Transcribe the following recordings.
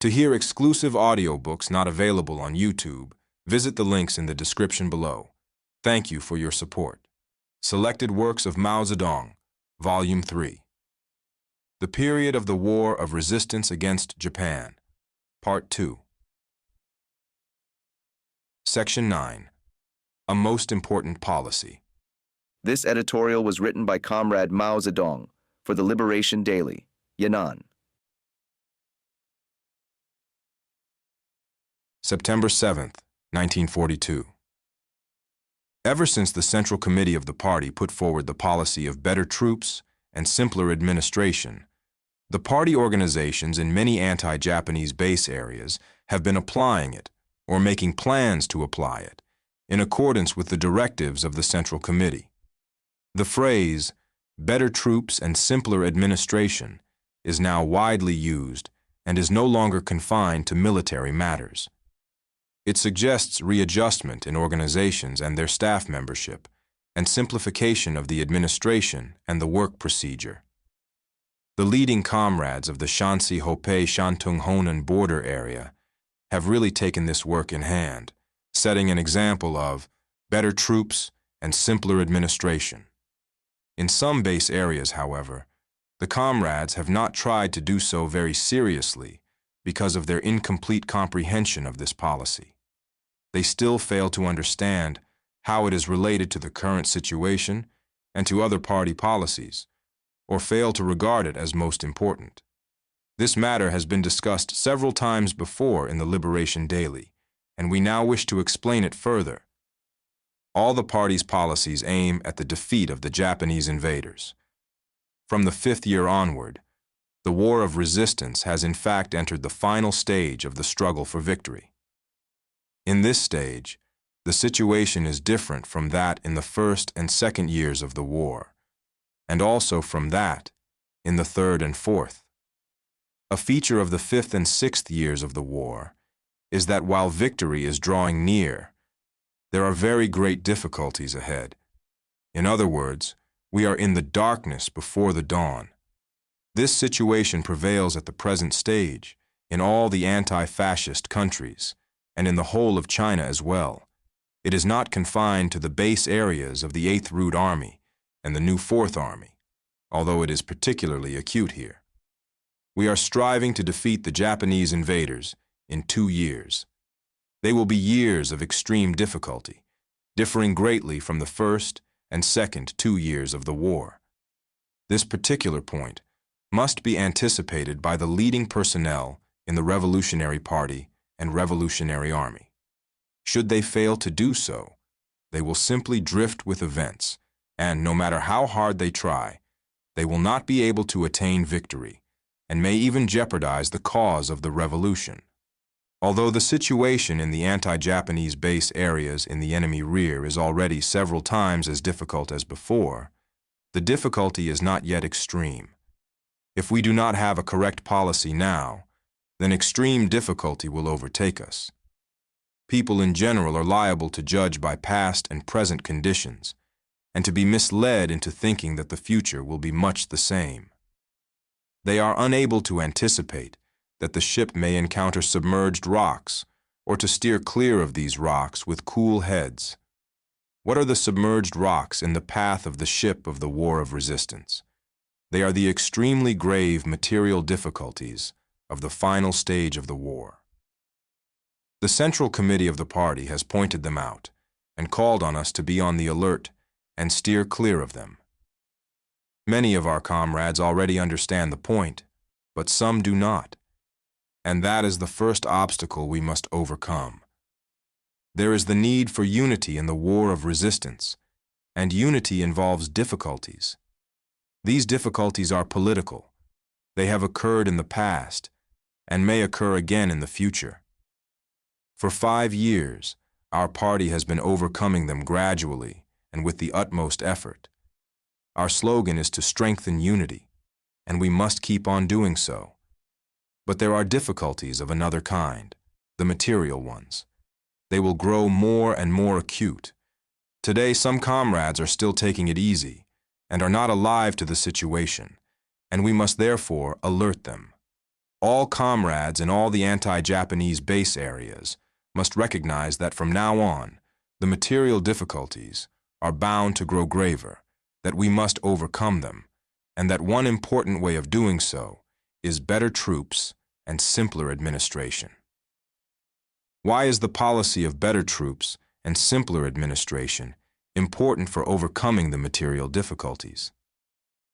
To hear exclusive audiobooks not available on YouTube, visit the links in the description below. Thank you for your support. Selected Works of Mao Zedong, Volume 3. The Period of the War of Resistance Against Japan, Part 2. Section 9. A Most Important Policy. This editorial was written by Comrade Mao Zedong for the Liberation Daily, Yan'an. September 7th, 1942. Ever since the Central Committee of the party put forward the policy of better troops and simpler administration, the party organizations in many anti-Japanese base areas have been applying it or making plans to apply it in accordance with the directives of the Central Committee. The phrase, better troops and simpler administration, is now widely used and is no longer confined to military matters. It suggests readjustment in organizations and their staff membership, and simplification of the administration and the work procedure. The leading comrades of the Shanxi-Hopei-Shantung Honan border area have really taken this work in hand, setting an example of better troops and simpler administration. In some base areas, however, the comrades have not tried to do so very seriously because of their incomplete comprehension of this policy. They still fail to understand how it is related to the current situation and to other party policies, or fail to regard it as most important. This matter has been discussed several times before in the Liberation Daily, and we now wish to explain it further. All the party's policies aim at the defeat of the Japanese invaders. From the 5th year onward, the war of resistance has in fact entered the final stage of the struggle for victory. In this stage, the situation is different from that in the 1st and 2nd years of the war, and also from that in the 3rd and 4th. A feature of the 5th and 6th years of the war is that while victory is drawing near, there are very great difficulties ahead. In other words, we are in the darkness before the dawn. This situation prevails at the present stage in all the anti-fascist countries and in the whole of China as well. It is not confined to the base areas of the 8th Route Army and the new 4th Army, although it is particularly acute here. We are striving to defeat the Japanese invaders in 2 years. They will be years of extreme difficulty, differing greatly from the 1st and 2nd 2 years of the war. This particular point must be anticipated by the leading personnel in the Revolutionary Party and Revolutionary Army. Should they fail to do so, they will simply drift with events, and no matter how hard they try, they will not be able to attain victory, and may even jeopardize the cause of the revolution. Although the situation in the anti-Japanese base areas in the enemy rear is already several times as difficult as before, the difficulty is not yet extreme. If we do not have a correct policy now, then extreme difficulty will overtake us. People in general are liable to judge by past and present conditions, and to be misled into thinking that the future will be much the same. They are unable to anticipate that the ship may encounter submerged rocks, or to steer clear of these rocks with cool heads. What are the submerged rocks in the path of the ship of the war of resistance? They are the extremely grave material difficulties of the final stage of the war. The Central Committee of the party has pointed them out and called on us to be on the alert and steer clear of them. Many of our comrades already understand the point, but some do not. And that is the first obstacle we must overcome. There is the need for unity in the war of resistance, and unity involves difficulties. These difficulties are political. They have occurred in the past, and may occur again in the future. For 5 years, our party has been overcoming them gradually and with the utmost effort. Our slogan is to strengthen unity, and we must keep on doing so. But there are difficulties of another kind, the material ones. They will grow more and more acute. Today, some comrades are still taking it easy and are not alive to the situation, and we must therefore alert them. All comrades in all the anti-Japanese base areas must recognize that from now on, the material difficulties are bound to grow graver, that we must overcome them, and that one important way of doing so is better troops and simpler administration. Why is the policy of better troops and simpler administration important for overcoming the material difficulties?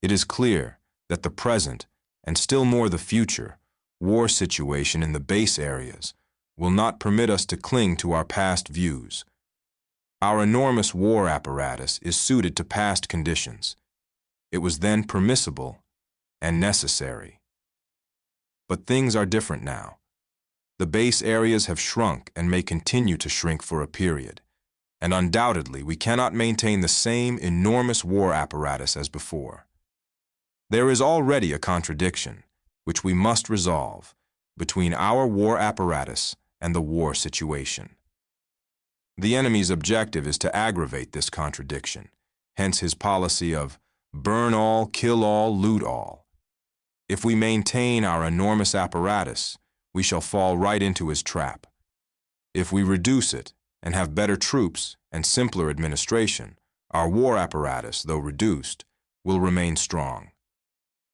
It is clear that the present, and still more the future, war situation in the base areas will not permit us to cling to our past views. Our enormous war apparatus is suited to past conditions. It was then permissible and necessary. But things are different now. The base areas have shrunk and may continue to shrink for a period, and undoubtedly we cannot maintain the same enormous war apparatus as before. There is already a contradiction, which we must resolve, between our war apparatus and the war situation. The enemy's objective is to aggravate this contradiction, hence his policy of burn all, kill all, loot all. If we maintain our enormous apparatus, we shall fall right into his trap. If we reduce it and have better troops and simpler administration, our war apparatus, though reduced, will remain strong.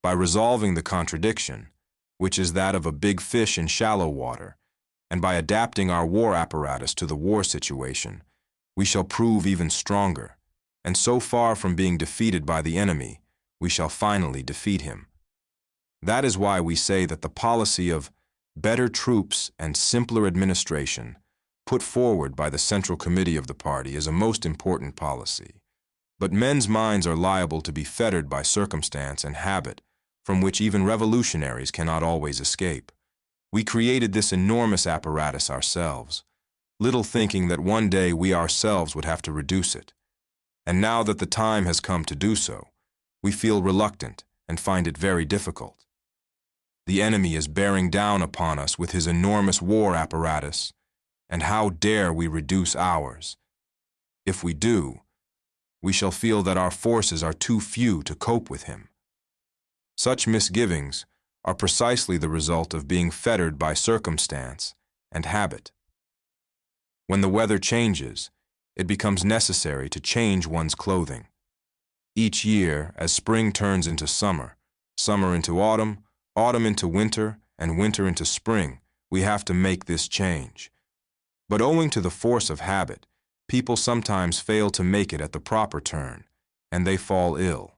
By resolving the contradiction, which is that of a big fish in shallow water, and by adapting our war apparatus to the war situation, we shall prove even stronger, and so far from being defeated by the enemy, we shall finally defeat him. That is why we say that the policy of better troops and simpler administration put forward by the Central Committee of the party is a most important policy. But men's minds are liable to be fettered by circumstance and habit, from which even revolutionaries cannot always escape. We created this enormous apparatus ourselves, little thinking that one day we ourselves would have to reduce it. And now that the time has come to do so, we feel reluctant and find it very difficult. The enemy is bearing down upon us with his enormous war apparatus, and how dare we reduce ours? If we do, we shall feel that our forces are too few to cope with him. Such misgivings are precisely the result of being fettered by circumstance and habit. When the weather changes, it becomes necessary to change one's clothing. Each year, as spring turns into summer, summer into autumn, autumn into winter, and winter into spring, we have to make this change. But owing to the force of habit, people sometimes fail to make it at the proper turn, and they fall ill.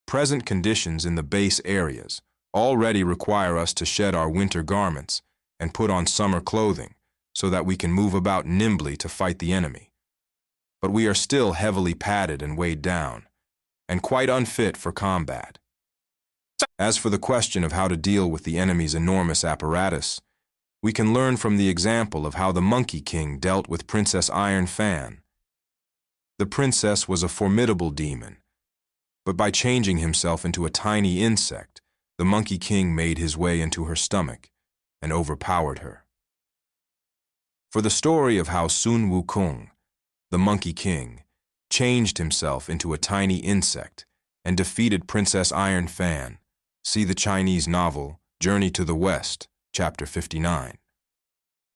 Present conditions in the base areas already require us to shed our winter garments and put on summer clothing so that we can move about nimbly to fight the enemy. But we are still heavily padded and weighed down, and quite unfit for combat. As for the question of how to deal with the enemy's enormous apparatus, we can learn from the example of how the Monkey King dealt with Princess Iron Fan. The princess was a formidable demon, but by changing himself into a tiny insect, the Monkey King made his way into her stomach and overpowered her. For the story of how Sun Wukong, the Monkey King, changed himself into a tiny insect and defeated Princess Iron Fan, see the Chinese novel Journey to the West, Chapter 59.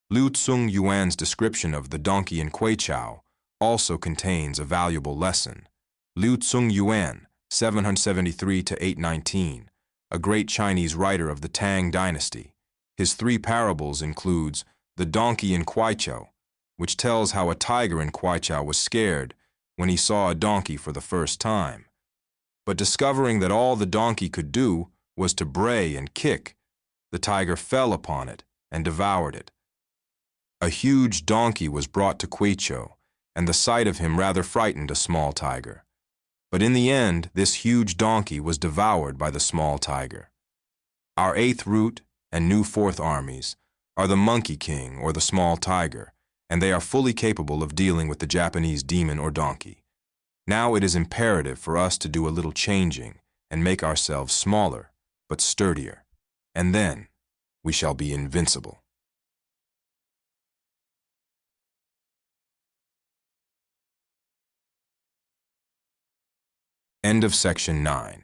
Liu Tsung Yuan's description of the donkey in Kweichow also contains a valuable lesson. Liu Tsung Yuan, 773 to 819, a great Chinese writer of the Tang dynasty. His three parables includes The Donkey in Kweichow, which tells how a tiger in Kweichow was scared when he saw a donkey for the first time. But discovering that all the donkey could do was to bray and kick, the tiger fell upon it and devoured it. A huge donkey was brought to Kweichow, and the sight of him rather frightened a small tiger. But in the end, this huge donkey was devoured by the small tiger. Our 8th Route and new 4th Armies are the Monkey King or the small tiger, and they are fully capable of dealing with the Japanese demon or donkey. Now it is imperative for us to do a little changing and make ourselves smaller but sturdier, and then we shall be invincible. End of section 9.